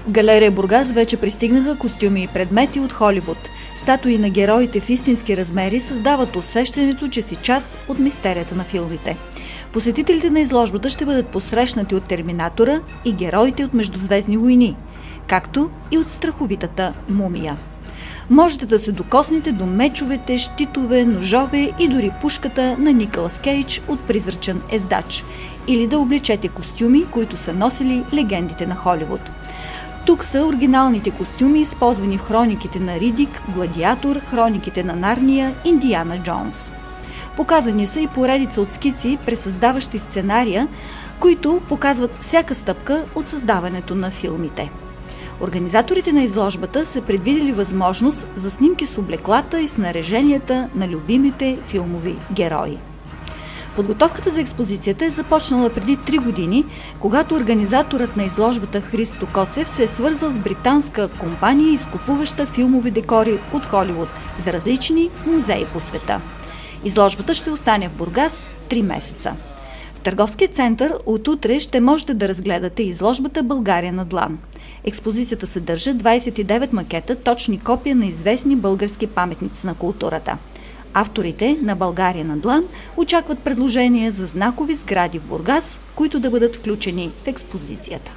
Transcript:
Галерия Бургас вече пристигнаха костюми и предмети от Холивуд. Статуи на героите в истински размери създават усещането, че си част от мистерията на филмите. Посетителите на изложбата ще бъдат посрещнати от Терминатора и героите от Междузвездни войни, както и от страховитата Мумия. Можете да се докоснете до мечовете, щитове, ножове и дори пушката на Николас Кейдж от Призрачен ездач, или да облечете костюми, които са носили легендите на Холивуд. Тук са оригиналните костюми, използвани в хрониките на Ридик, Гладиатор, хрониките на Нарния, Индиана Джонс. Показани са и поредица от скици, пресъздаващи сценария, които показват всяка стъпка от създаването на филмите. Организаторите на изложбата са предвидели възможност за снимки с облеклата и снаряженията на любимите филмови герои. Подготовката за експозицията е започнала преди 3 години, когато организаторът на изложбата Христо Коцев се е свързал с британска компания, изкупуваща филмови декори от Холивуд за различни музеи по света. Изложбата ще остане в Бургас 3 месеца. В търговския център от утре ще можете да разгледате изложбата България на длан. Експозицията съдържа 29 макета, точни копия на известни български паметници на културата. Авторите на България на длан очакват предложения за знакови сгради в Бургас, които да бъдат включени в експозицията.